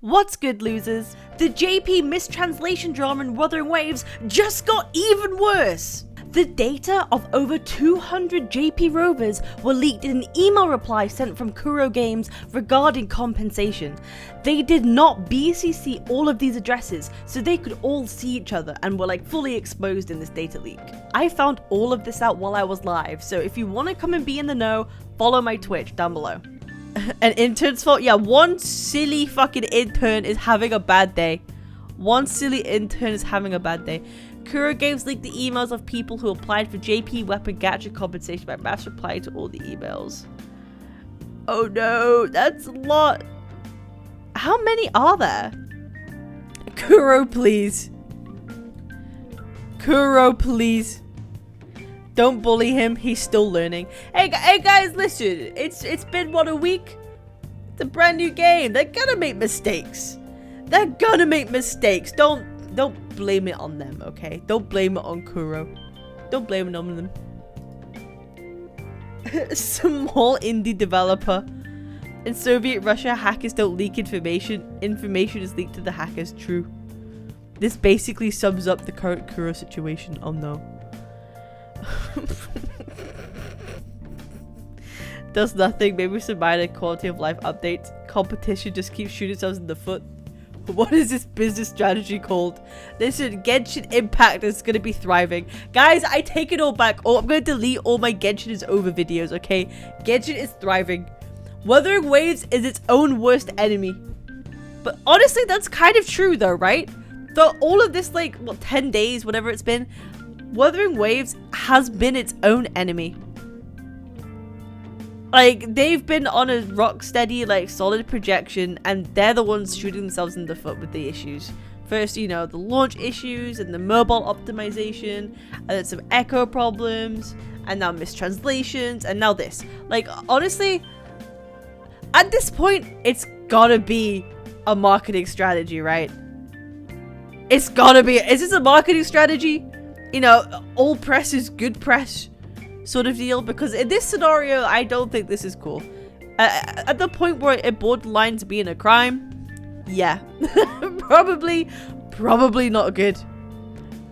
What's good, losers? The JP mistranslation drama in Wuthering Waves just got even worse! The data of over 200 JP rovers were leaked in an email reply sent from Kuro Games regarding compensation. They did not BCC all of these addresses so they could all see each other and were like fully exposed in this data leak. I found all of this out while I was live, so if you want to come and be in the know, follow my Twitch down below. An intern's fault? Yeah, one silly fucking intern is having a bad day. One silly intern is having a bad day. Kuro Games leaked the emails of people who applied for JP weapon gadget compensation by mass reply to all the emails. Oh no, that's a lot. How many are there? Kuro, please. Kuro, please. Don't bully him, he's still learning. Hey guys, listen, it's been what, a week? It's a brand new game. They're gonna make mistakes. They're gonna make mistakes. Don't blame it on them, okay? Don't blame it on Kuro. Don't blame it on them. Small indie developer. In Soviet Russia, hackers don't leak information. Information is leaked to the hackers. True. This basically sums up the current Kuro situation. Oh no. Does nothing. Maybe some minor quality of life updates. Competition just keeps shooting themselves in the foot. What is this business strategy called? Listen, Genshin Impact is going to be thriving. Guys, I take it all back. Oh, I'm going to delete all my Genshin is over videos, okay? Genshin is thriving. Wuthering Waves is its own worst enemy. But honestly, that's kind of true though, right? So all of this, like, what, 10 days, whatever it's been, Wuthering Waves has been its own enemy. Like, they've been on a rock steady, like, solid projection, and they're the ones shooting themselves in the foot with the issues. First, you know, the launch issues and the mobile optimization, and then some echo problems, and now mistranslations, and now this. Like, honestly, at this point, it's gotta be a marketing strategy, right? It's gotta be. Is this a marketing strategy? You know, all press is good press sort of deal, because in this scenario I don't think this is cool. At the point where it borderlines being a crime, yeah. probably not good.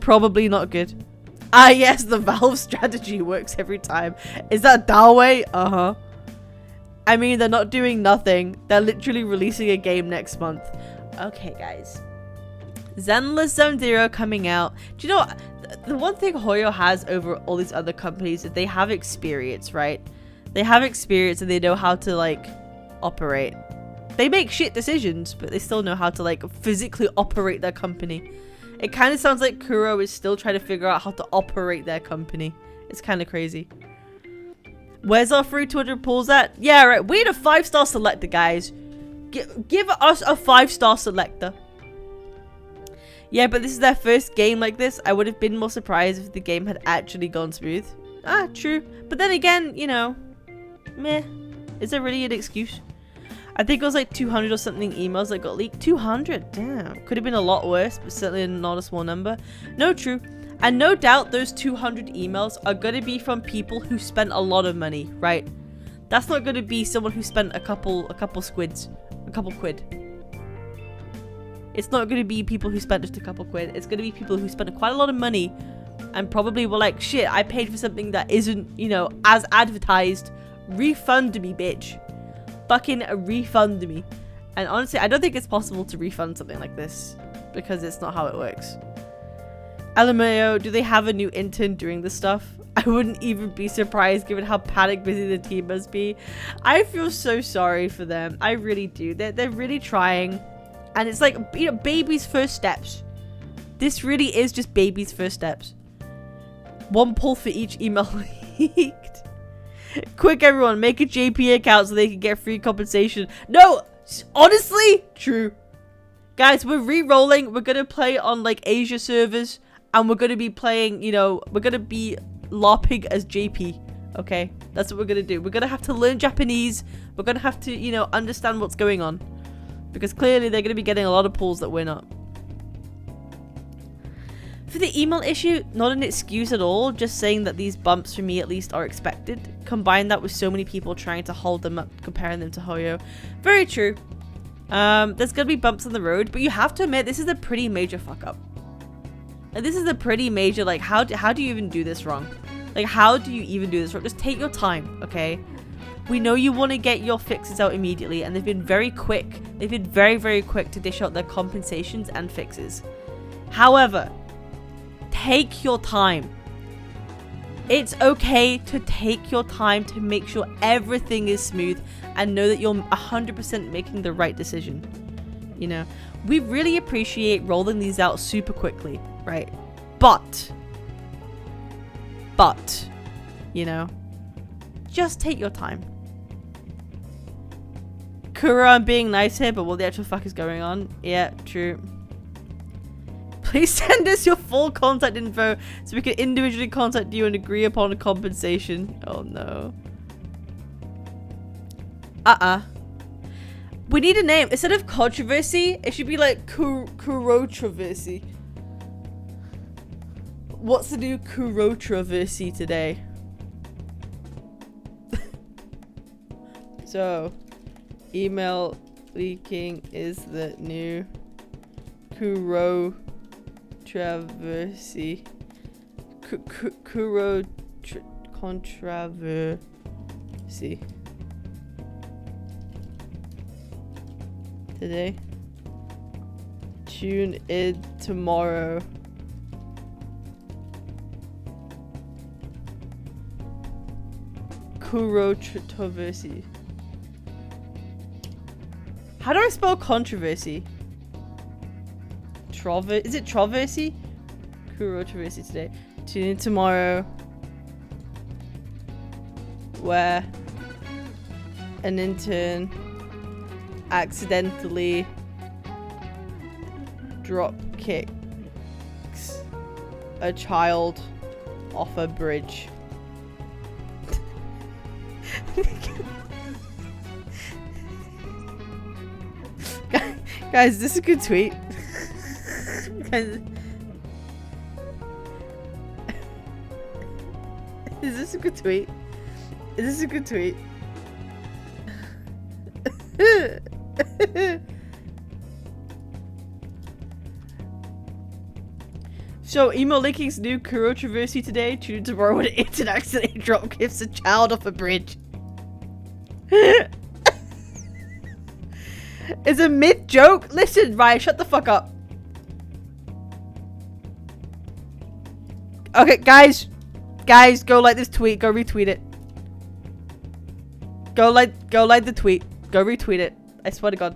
Probably not good. Ah yes, the Valve strategy works every time. Is that Dalway? Uh-huh. I mean, they're not doing nothing. They're literally releasing a game next month. Okay guys, Zenless Zone Zero coming out. Do you know what? The one thing Hoyo has over all these other companies is they have experience, right? They have experience and they know how to, like, operate. They make shit decisions, but they still know how to, like, physically operate their company. It kind of sounds like Kuro is still trying to figure out how to operate their company. It's kind of crazy. Where's our free 200 pulls at? Yeah, right. We need a 5-star selector, guys. Give us a 5-star selector. Yeah, but this is their first game like this. I would have been more surprised if the game had actually gone smooth. Ah, true. But then again, you know, meh. Is there really an excuse? I think it was like 200 or something emails that got leaked. 200? Damn. Could have been a lot worse, but certainly not a small number. No, true. And no doubt those 200 emails are going to be from people who spent a lot of money, right? That's not going to be someone who spent a couple squids. A couple quid. It's not going to be people who spent just a couple quid. It's going to be people who spent quite a lot of money and probably were like, shit, I paid for something that isn't, you know, as advertised. Refund me, bitch. Fucking refund me. And honestly, I don't think it's possible to refund something like this because it's not how it works. LMAO, do they have a new intern doing this stuff? I wouldn't even be surprised given how panic busy the team must be. I feel so sorry for them. I really do. They're really trying. And it's like, you know, baby's first steps. This really is just baby's first steps. One pull for each email leaked. Quick, everyone, make a JP account so they can get free compensation. No, honestly, true. Guys, we're re-rolling. We're going to play on, like, Asia servers. And we're going to be playing, you know, we're going to be LARPing as JP. Okay, that's what we're going to do. We're going to have to learn Japanese. We're going to have to, you know, understand what's going on. Because clearly they're going to be getting a lot of pulls that we're not. For the email issue, not an excuse at all, just saying that these bumps for me at least are expected. Combine that with so many people trying to hold them up, comparing them to Hoyo. Very true. There's gonna be bumps on the road, but you have to admit this is a pretty major fuck up. And this is a pretty major, like, how do you even do this wrong? Like, how do you even do this wrong? Just take your time, okay? We know you want to get your fixes out immediately, and they've been very quick. They've been very, very quick to dish out their compensations and fixes. However, take your time. It's okay to take your time to make sure everything is smooth and know that you're 100% making the right decision. You know, we really appreciate rolling these out super quickly, right? But, you know, just take your time. Kuro, I'm being nice here, but what the actual fuck is going on? Yeah, true. Please send us your full contact info so we can individually contact you and agree upon a compensation. Oh no. We need a name. Instead of controversy, it should be like Kuro-troversy. What's the new Kuro-troversy today? So, email leaking is the new Kuro-troversy. Controversy. Today. Tune in tomorrow. Kuro-troversy. How do I spell controversy? Is it troversy? Kuro-troversy today. Tune in tomorrow. Where an intern accidentally drop kicks a child off a bridge. Guys, is this a good tweet? Guys, is this a good tweet? Is this a good tweet? So, email leaking's new Kuro-troversy today. Tune in tomorrow when an intern accidentally drop kicks a child off a bridge. It's a myth joke? Listen, Ryan, shut the fuck up. Okay, guys, go like this tweet. Go retweet it. Go like the tweet. Go retweet it. I swear to God.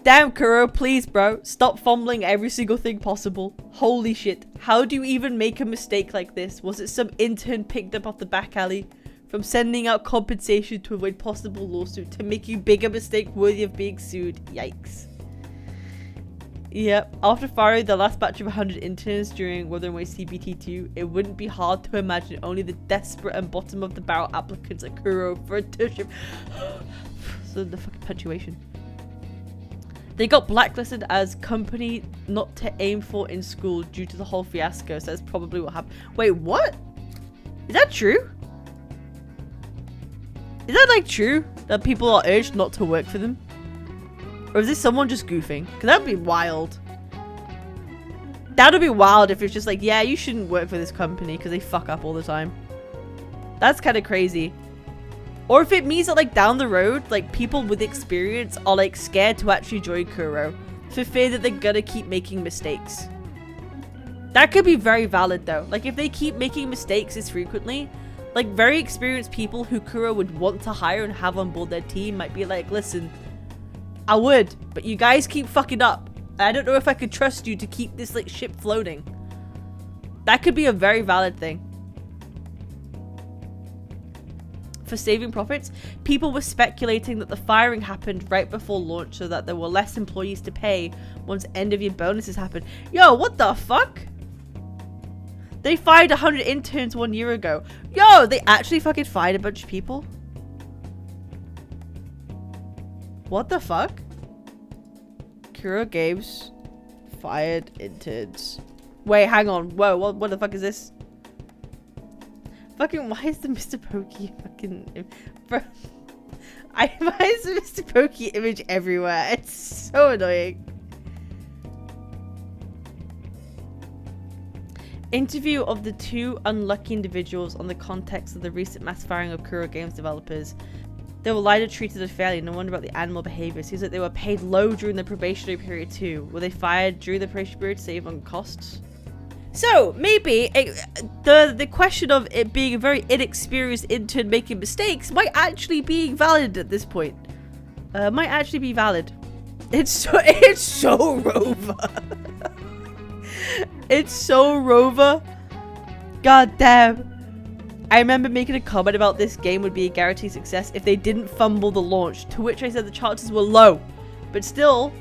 Damn, Kuro, please, bro. Stop fumbling every single thing possible. Holy shit. How do you even make a mistake like this? Was it some intern picked up off the back alley? From sending out compensation to avoid possible lawsuit to making bigger mistake worthy of being sued. Yikes. Yep. After firing the last batch of 100 interns during Wuthering CBT2, it wouldn't be hard to imagine only the desperate and bottom of the barrel applicants at Kuro for internship. So the fucking punctuation. They got blacklisted as company not to aim for in school due to the whole fiasco, so that's probably what happened. Wait, what? Is that true? Is that like true? That people are urged not to work for them? Or is this someone just goofing? Because that would be wild. That would be wild if it's just like, yeah, you shouldn't work for this company because they fuck up all the time. That's kind of crazy. Or if it means that like down the road, like people with experience are like scared to actually join Kuro for fear that they're gonna keep making mistakes. That could be very valid though. Like if they keep making mistakes this frequently, like very experienced people who Kuro would want to hire and have on board their team might be like, listen, I would, but you guys keep fucking up. I don't know if I could trust you to keep this like ship floating. That could be a very valid thing. For saving profits, people were speculating that the firing happened right before launch so that there were less employees to pay once end of year bonuses happened. Yo, what the fuck? They fired 100 interns 1 year ago. Yo, they actually fucking fired a bunch of people? What the fuck? Kuro Games fired interns. Wait, hang on. Whoa, what the fuck is this? Fucking, why is the Mr. Pokey fucking... Bro. Why is Mr. Pokey image everywhere? It's so annoying. Interview of the two unlucky individuals on the context of the recent mass firing of Kuro Games developers. They were later treated unfairly. No wonder about the animal behavior. It seems like they were paid low during the probationary period too. Were they fired during the probationary period to save on costs? So maybe the question of it being a very inexperienced intern making mistakes might actually be valid at this point. Might actually be valid. It's so Rover. It's so Rover. God damn. I remember making a comment about this game would be a guaranteed success if they didn't fumble the launch, to which I said the chances were low. But still,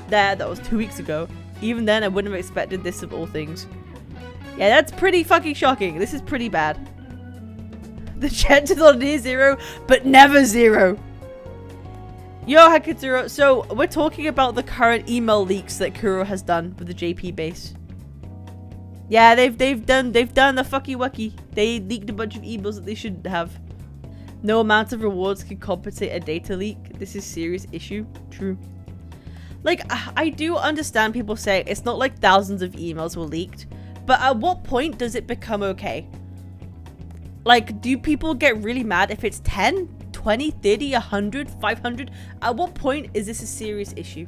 that was 2 weeks ago. Even then, I wouldn't have expected this of all things. Yeah, that's pretty fucking shocking. This is pretty bad. The chances are near zero, but never zero. Yo, Hakatsuro. So, we're talking about the current email leaks that Kuro has done with the JP base. Yeah, they've done the fucky wucky. They leaked a bunch of emails that they shouldn't have. No amount of rewards can compensate a data leak. This is a serious issue. True. Like, I do understand people say it's not like thousands of emails were leaked, but at what point does it become okay? Like, do people get really mad if it's 10, 20, 30, 100, 500? At what point is this a serious issue?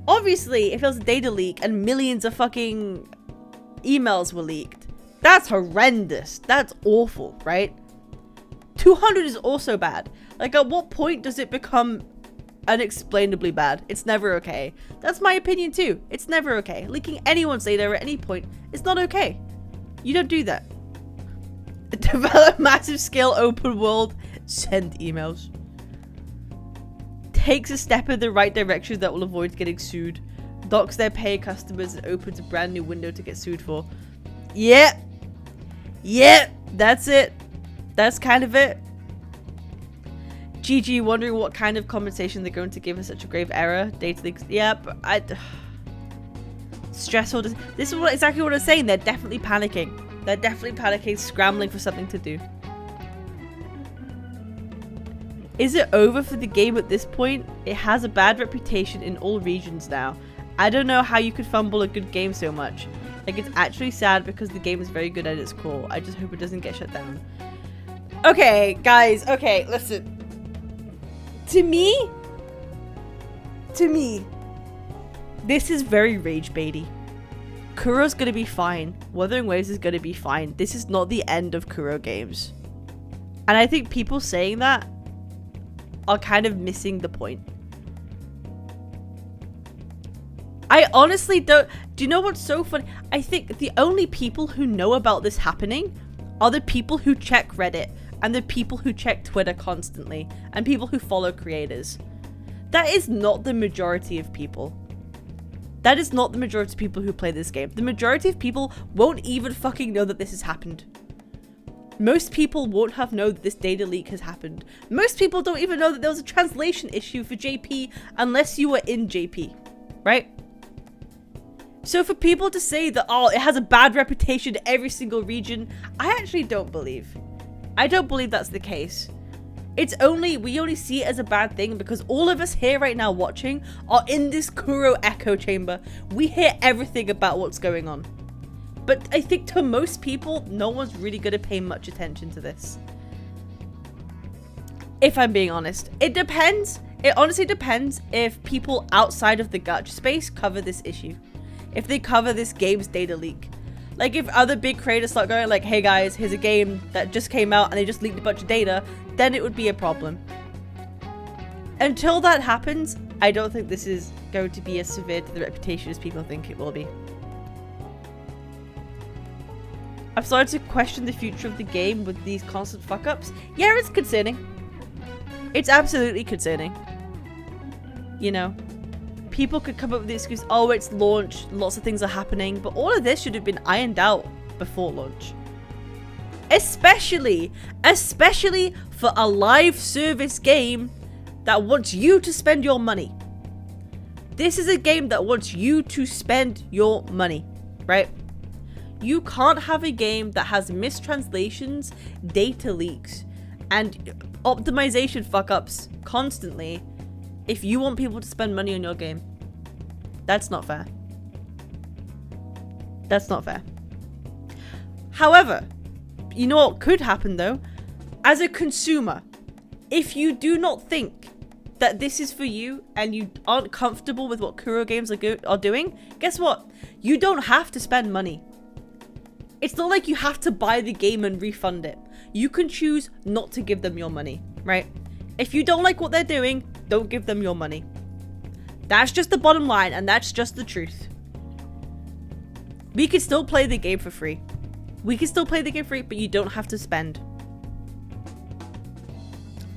Obviously, if it was a data leak and millions of fucking emails were leaked, that's horrendous. That's awful, right? 200 is also bad. Like, at what point does it become unexplainably bad? It's never okay. That's my opinion too. It's never okay. Leaking anyone's data at any point is not okay. You don't do that. Develop massive scale open world. Send emails. Takes a step in the right direction that will avoid getting sued. Docks their pay customers and opens a brand new window to get sued for. Yeah. Yeah, that's it. That's kind of it. GG wondering what kind of compensation they're going to give for such a grave error. Data leaks. Yep. Stressful. This is exactly what I'm saying. They're definitely panicking. They're definitely panicking, scrambling for something to do. Is it over for the game at this point? It has a bad reputation in all regions now. I don't know how you could fumble a good game so much. Like, it's actually sad because the game is very good at its core. I just hope it doesn't get shut down. Okay, guys. Okay, listen. To me, this is very rage baity. Kuro's gonna be fine. Wuthering Waves is gonna be fine. This is not the end of Kuro games. And I think people saying that are kind of missing the point. I honestly don't... Do you know what's so funny? I think the only people who know about this happening are the people who check Reddit and the people who check Twitter constantly and people who follow creators. That is not the majority of people. That is not the majority of people who play this game. The majority of people won't even fucking know that this has happened. Most people won't have known that this data leak has happened. Most people don't even know that there was a translation issue for JP unless you were in JP, right? So for people to say that, oh, it has a bad reputation in every single region, I actually don't believe. I don't believe that's the case. We only see it as a bad thing because all of us here right now watching are in this Kuro echo chamber. We hear everything about what's going on. But I think to most people, no one's really going to pay much attention to this. If I'm being honest. It depends. It honestly depends if people outside of the gacha space cover this issue. If they cover this game's data leak. Like if other big creators start going like, hey guys, here's a game that just came out and they just leaked a bunch of data, then it would be a problem. Until that happens, I don't think this is going to be as severe to the reputation as people think it will be. I've started to question the future of the game with these constant fuck-ups. Yeah, it's concerning. It's absolutely concerning. You know, people could come up with the excuse, oh, it's launch, lots of things are happening, but all of this should have been ironed out before launch. Especially for a live service game that wants you to spend your money. This is a game that wants you to spend your money, right? You can't have a game that has mistranslations, data leaks, and optimization fuck-ups constantly if you want people to spend money on your game. That's not fair. That's not fair. However, you know what could happen though? As a consumer, if you do not think that this is for you and you aren't comfortable with what Kuro games are doing, guess what? You don't have to spend money. It's not like you have to buy the game and refund it. You can choose not to give them your money, right? If you don't like what they're doing, don't give them your money. That's just the bottom line, and that's just the truth. We can still play the game for free. We can still play the game for free, but you don't have to spend.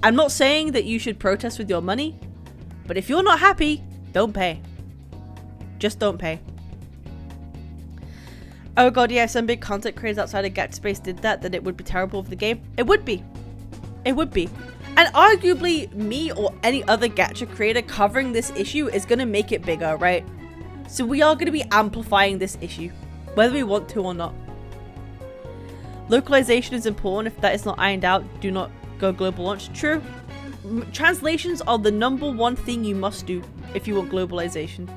I'm not saying that you should protest with your money, but if you're not happy, don't pay. Just don't pay. Oh god, yeah, some big content creators outside of Gacha Space did that, then it would be terrible for the game. It would be. It would be. And arguably, me or any other gacha creator covering this issue is going to make it bigger, right? So we are going to be amplifying this issue, whether we want to or not. Localization is important. If that is not ironed out, do not go global launch. True. Translations are the #1 thing you must do if you want globalization.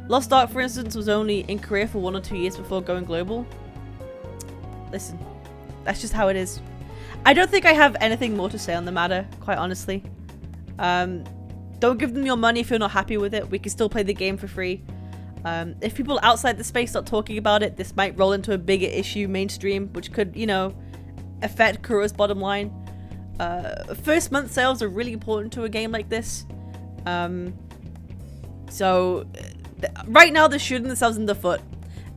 Lost Ark, for instance, was only in Korea for 1 or 2 years before going global. Listen, that's just how it is. I don't think I have anything more to say on the matter, quite honestly. Don't give them your money if you're not happy with it. We can still play the game for free. If people outside the space start talking about it, this might roll into a bigger issue mainstream, which could, you know, affect Kuro's bottom line. First month sales are really important to a game like this. Right now they're shooting themselves in the foot.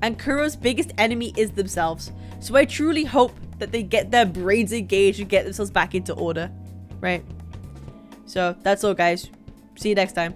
And Kuro's biggest enemy is themselves. So I truly hope that they get their brains engaged and get themselves back into order. Right? So that's all, guys. See you next time.